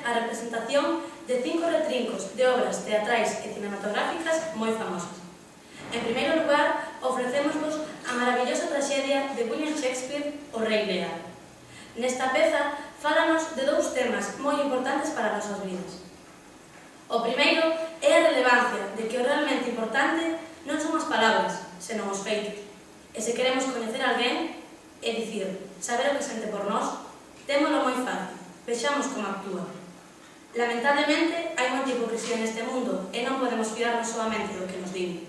a representación de 5 retrincos de obras teatrais e cinematográficas moi famosas. En primeiro lugar, ofrecémosvos a maravillosa traxedia de William Shakespeare, O Rei Lear. Nesta peza, fálanos de dous temas moi importantes para as nosas vidas. O primeiro é a relevancia de que o realmente importante non son as palabras, senón os feitos. E se queremos coñecer a alguén, é dicir, saber o que sente por nós, témolo moi fácil, vexamos como actúa. Lamentablemente, hai moita hipocresía neste mundo e non podemos fiarnos solamente do que nos din.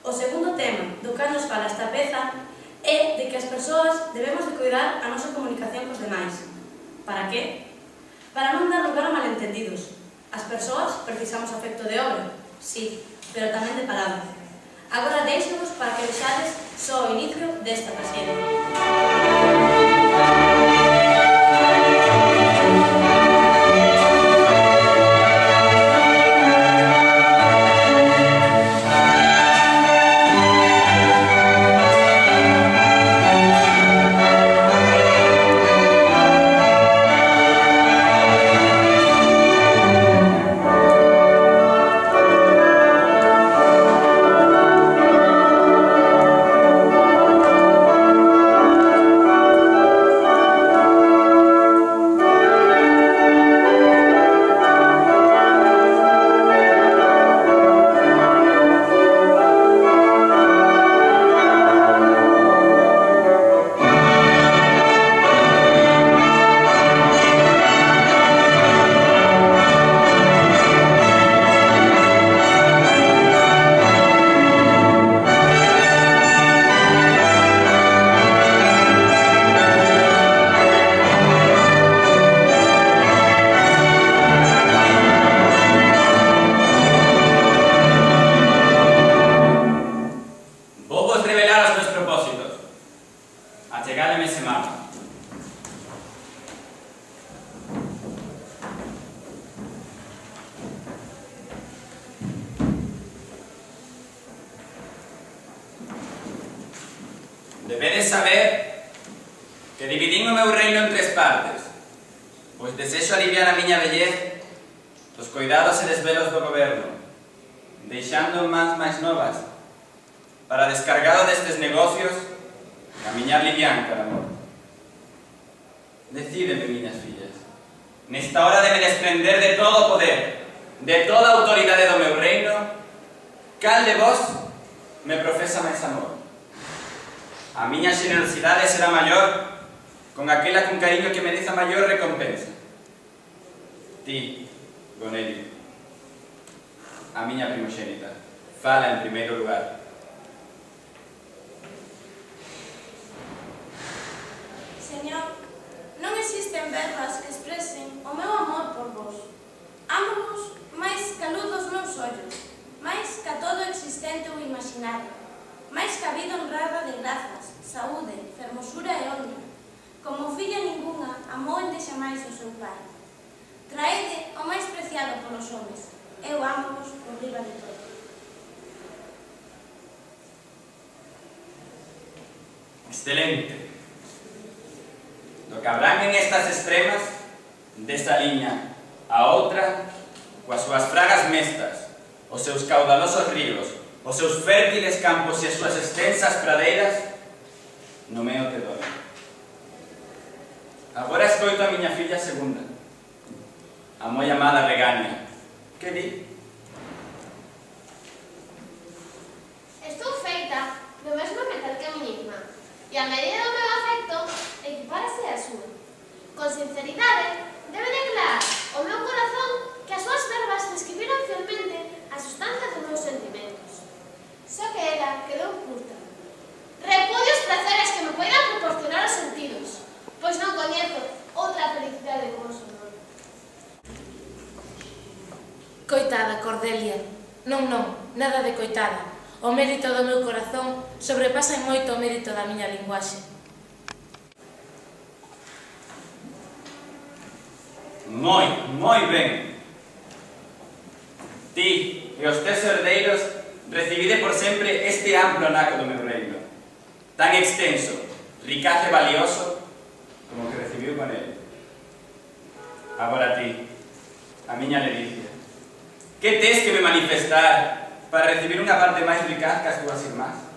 O segundo tema do cal nos fala esta peza é de que as persoas debemos de cuidar a nosa comunicación cos demais. Para que? Para non dar lugar a malentendidos. As persoas precisamos afecto de obra, sí, pero tamén de palabra. Agora deixemos para que vexades só o inicio desta traxedia. Debedes saber que dividín o meu reino en 3 partes, pois desexo aliviar a miña vellez dos coidados e desvelos do goberno, deixando mans máis novas para descargado destes negocios camiñar livianca de amor. Decídeme, miñas fillas, nesta hora de me desprender de todo o poder, de toda a autoridade do meu reino, cal de vos me profesa máis amor? A miña generosidade será maior con aquela con cariño que mereza maior recompensa. Ti, Gonelio, a miña primogénita, fala en primeiro lugar. Señor, non existen verbas que expresen o meu amor por vos. Amo-vos máis que a luz dos meus ollos, máis que a todo existente ou imaginario, máis que a vida honrada de grazas, saúde, fermosura e honra. Como filla ninguna, amou endexamais o seu pai. Traede o máis preciado polos homes. Eu amo-vos por riba de todo. Excelente. Do que abrangen estas extremas, desta liña a outra, coas súas fragas mestas, os seus caudalosos ríos, os seus fértiles campos e as súas extensas pradeiras, nomeo te dono. Agora escoito a miña filla segunda, a moi amada Regania. Que di? Estou feita do mesmo metal que a miña irmá, e a medida do meu afecto equipárase a súa. Con sinceridade, debe declarar o meu corazón que as súas verbas describiron fielmente a sustancia dos meus sentimentos. Só que ela quedou curta. Repudio os placeres que me poidan proporcionar os sentidos, pois non coñezo outra felicidade como o seu nome. Coitada, Cordelia. Non, nada de coitada. O mérito do meu corazón sobrepasa en moito o mérito da miña linguaxe. Moi ben. Ti e os teus herdeiros recibide por sempre este amplo naco do meu reino, tan extenso, ricaz e valioso como que recibiu con ele. Agora ti, a miña ledicia. Que tes que me manifestar para recibir unha parte máis ricaz que as túas irmás?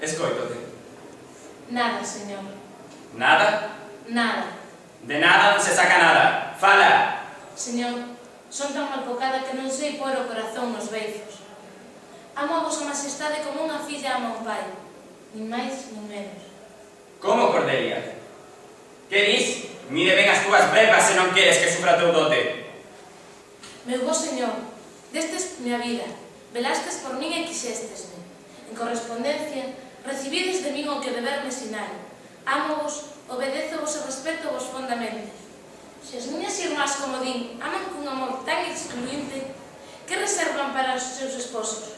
Escoítote. Nada, señor. Nada? Nada. De nada non se saca nada. Fala! Señor, son tan malpocada que non sei pôr o corazón nos beizos. Amo a vosa majestade como unha filla ama un pai. Nin máis, nin menos. Como, Cordelia? Que dis? Mire ben as túas brevas se non queres que sufra teu dote. Meu bo señor, destes miña vida, velastes por min e quixéstesme. En correspondencia, recibides de min o que deberme sinal. Amo-vos, obedézovos e respeto-vos fondamente. Se as miñas irmás, como din, aman cun amor tan excluinte, que reservan para os seus esposos?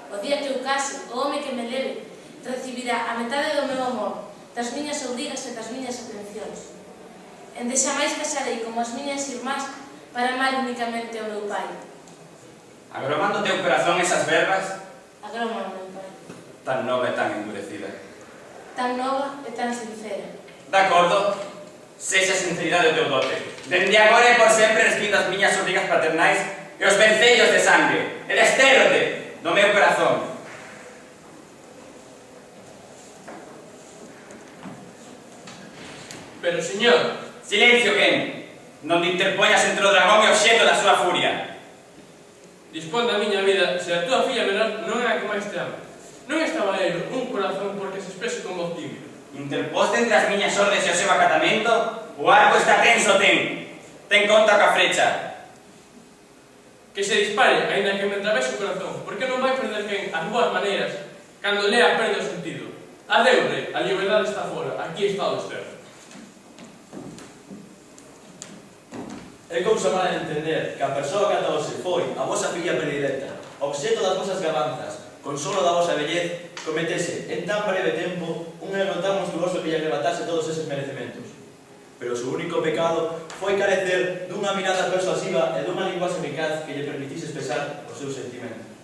O día que eu case, o home que me leve, recibirá a metade do meu amor, das miñas obrigas e das miñas atencións. Endexamais casarei como as miñas irmás para amar únicamente ao meu pai. Agromando teu corazón esas verbas, Agroma ao meu pai. tan nova e tan endurecida. Tan nova e tan sincera. De acordo? Sexa sinceridade o teu dote. Dende agora e por sempre respito as miñas obrigas paternais e os vencellos de sangue. E destérote do meu corazón. Pero, señor, Silencio, Ken. Non te interpoñas entre o dragón e o obxeto da súa furia. dispón da miña vida se a túa filla menor non é a que máis te ama. Non está valeiro un corazón porque se exprese con voz tímida. Interposte entre as miñas ordes e o seu acatamento, o arco está tenso, ten. Ten conta coa frecha. Que se dispare, aínda que me atravese o corazón, porque non vai perder quen as boas maneiras cando lea perde o sentido. Adeu, rei, a liberdade está fora, aquí está o desterro. É cousa mala de entender que a persoa que ata hoxe foi a vosa filla predilecta, obxeto das vosas gabanzas, consolo da vosa vellez, cometese en tan breve tempo un erro tan monstruoso que lle arrebatase todos eses merecementos. Pero o seu único pecado foi carecer dunha mirada persuasiva e dunha linguaxe eficaz que lle permitise expresar os seus sentimentos.